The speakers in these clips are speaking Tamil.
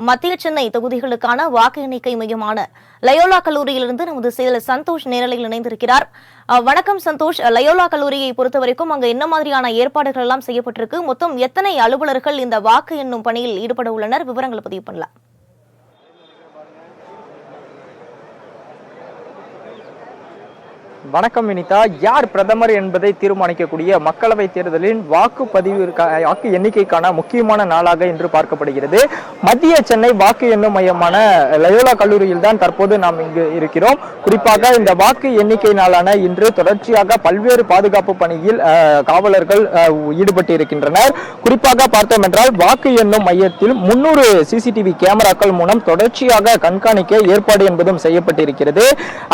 மத்திய சென்னை தொகுதிகளுக்கான வாக்கு எண்ணிக்கை மையமான லயோலா கல்லூரியிலிருந்து நமது செயலர் சந்தோஷ் நேரலையில் இணைந்திருக்கிறார். வணக்கம் சந்தோஷ். லயோலா கல்லூரியை பொறுத்தவரைக்கும் அங்கு என்ன மாதிரியான ஏற்பாடுகள் எல்லாம் செய்யப்பட்டிருக்கு? மொத்தம் எத்தனை அலுவலர்கள் இந்த வாக்கு எண்ணும் பணியில் ஈடுபட உள்ளனர்? விவரங்களை பதிவு பண்ணலாம். வணக்கம் வினிதா. யார் பிரதமர் என்பதை தீர்மானிக்கக்கூடிய மக்களவை தேர்தலின் வாக்கு எண்ணிக்கைக்கான முக்கியமான நாளாக இன்று பார்க்கப்படுகிறது. மத்திய சென்னை வாக்கு எண்ணும் மையமான லயோலா கல்லூரியில் தான் தற்போது நாம் இங்கு இருக்கிறோம். குறிப்பாக இந்த வாக்கு எண்ணிக்கை நாளான இன்று தொடர்ச்சியாக பல்வேறு பாதுகாப்பு பணியில் காவலர்கள் ஈடுபட்டு இருக்கின்றனர். குறிப்பாக பார்த்தோம் என்றால் வாக்கு எண்ணும் மையத்தில் 300 சிசிடிவி கேமராக்கள் மூலம் தொடர்ச்சியாக கண்காணிக்க ஏற்பாடு என்பதும் செய்யப்பட்டிருக்கிறது.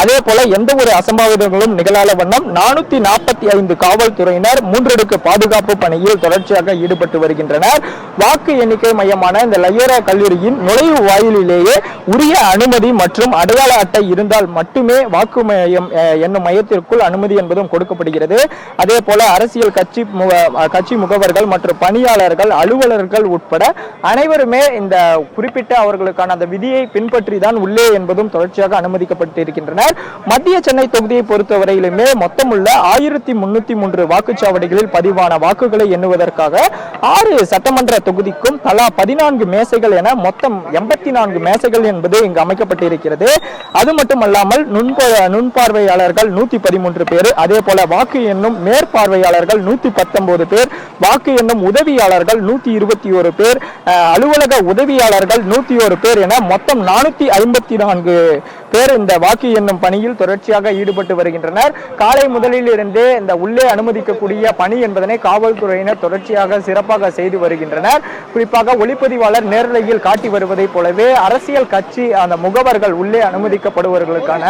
அதே போல எந்த ஒரு அசம்பாவிதங்களும் நிகழாத வண்ணம் 445 காவல்துறையினர் 3 அடுக்கு பாதுகாப்பு பணியில் தொடர்ச்சியாக ஈடுபட்டு வருகின்றனர். வாக்கு எண்ணிக்கை மையமான இந்த லயோலா கல்லூரியின் நுழைவு வாயிலிலேயே உரிய அனுமதி மற்றும் அடையாள அட்டை இருந்தால் மட்டுமே வாக்கு எண்ணும் மையத்திற்குள் அனுமதி என்பதும் கொடுக்கப்படுகிறது. அதே போல அரசியல் கட்சி முகவர்கள் மற்றும் பணியாளர்கள், அலுவலர்கள் உட்பட அனைவருமே இந்த குறிப்பிட்ட அவர்களுக்கான அந்த விதியை பின்பற்றி தான் உள்ளே என்பதும் தொடர்ச்சியாக அனுமதிக்கப்பட்டிருக்கின்றனர். மத்திய சென்னை தொகுதியை பொறுத்தவரையிலுமே மொத்தமுள்ள 1303 வாக்குச்சாவடிகளில் பதிவான வாக்குகளை எண்ணுவதற்காக 6 சட்டமன்ற தொகுதிக்கும் தலா 14 மேசைகள் என மொத்தம் 84 மேசைகள் என்பது இங்கு அமைக்கப்பட்டிருக்கிறது. அது மட்டுமல்லாமல் நுண்பார்வையாளர்கள் 113 பேர், அதே போல வாக்கு எண்ணும் மேற்பார்வையாளர்கள் 119 பேர், வாக்கு எண்ணும் உதவியாளர்கள் 121 பேர், அலுவலக உதவியாளர்கள் 101 பேர் என மொத்தம் 454 பேர் இந்த வாக்கு எண்ணும் பணியில் தொடர்ச்சியாக ஈடுபட்டு வருகின்றனர். காலை முதலில் இருந்தே இந்த உள்ளே அனுமதிக்கக்கூடிய பணி என்பதனை காவல்துறையினர் தொடர்ச்சியாக சிறப்பாக செய்து வருகின்றனர். குறிப்பாக ஒளிப்பதிவாளர் நேரலையில் காட்டி வருவதை போலவே அரசியல் கட்சி அந்த முகவர்கள் உள்ளே அனுமதிக்கப்படுவர்களுக்கான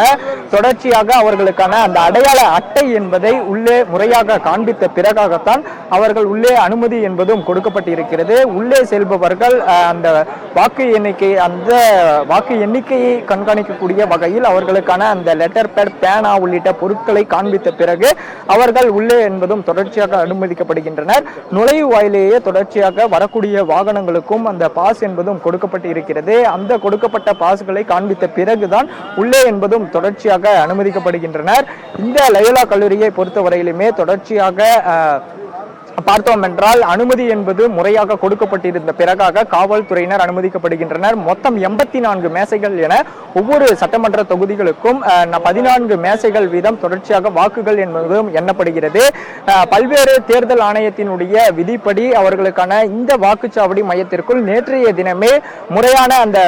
தொடர்ச்சியாக அவர்களுக்கான அந்த அடையாள அட்டை என்பதை உள்ளே முறையாக காண்பித்த பிறகாகத்தான் அவர்கள் உள்ளே அனுமதி என்பதும் கொடுக்கப்பட்டிருக்கிறது. உள்ளே செல்பவர்கள் அந்த வாக்கு எண்ணிக்கையை கண்காணிக்கக்கூடிய வகையில் அவர்களுக்கான அந்த லெட்டர் பேட், பேனா உள்ளிட்ட பொருட்களை காண்பித்த பிறகு அவர்கள் உள்ளே என்பதும் தொடர்ச்சியாக அனுமதிக்கப்படுகின்றனர். நுழைவு வாயிலேயே தொடர்ச்சியாக வரக்கூடிய வாகனங்களுக்கும் அந்த பாஸ் என்பதும் கொடுக்கப்பட்டு இருக்கிறது. அந்த கொடுக்கப்பட்ட பாஸ்களை காண்பித்த பிறகுதான் உள்ளே என்பதும் தொடர்ச்சியாக அனுமதிக்கப்படுகின்றனர். இந்த லயோலா கல்லூரியை பொறுத்தவரையிலுமே தொடர்ச்சியாக பார்த்தோம் என்றால் அனுமதி என்பது முறையாக கொடுக்கப்பட்டிருந்த பிறகாக காவல்துறையினர் அனுமதிக்கப்படுகின்றனர். மொத்தம் 84 மேசைகள் என ஒவ்வொரு சட்டமன்ற தொகுதிகளுக்கும் 14 மேசைகள் வீதம் தொடர்ச்சியாக வாக்குகள் என்பதும் எண்ணப்படுகிறது. பல்வேறு தேர்தல் ஆணையத்தினுடைய விதிப்படி அவர்களுக்கான இந்த வாக்குச்சாவடி மையத்திற்குள் நேற்றைய தினமே முறையான அந்த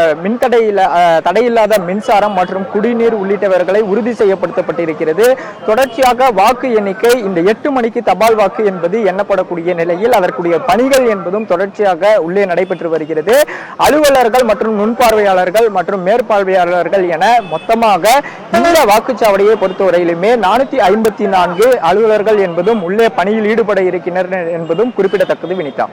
தடையில்லாத மின்சாரம் மற்றும் குடிநீர் உள்ளிட்டவர்களை உறுதி செய்யப்படுத்தப்பட்டிருக்கிறது. தொடர்ச்சியாக வாக்கு எண்ணிக்கை இந்த 8 மணிக்கு தபால் வாக்கு என்பது எண்ணப்படக்கூடிய நிலையில் அதற்குரிய பணிகள் என்பதும் தொடர்ச்சியாக உள்ளே நடைபெற்று வருகிறது. அலுவலர்கள் மற்றும் நுண்பார்வையாளர்கள் மற்றும் மேற்பார்வையாளர்கள் என மொத்தமாக இந்த வாக்குச்சாவடியை பொறுத்தவரையிலுமே 454 அலுவலர்கள் என்பதும் உள்ளே பணியில் ஈடுபட இருக்கின்றனர் என்பதும் குறிப்பிடத்தக்கது. வினிதா.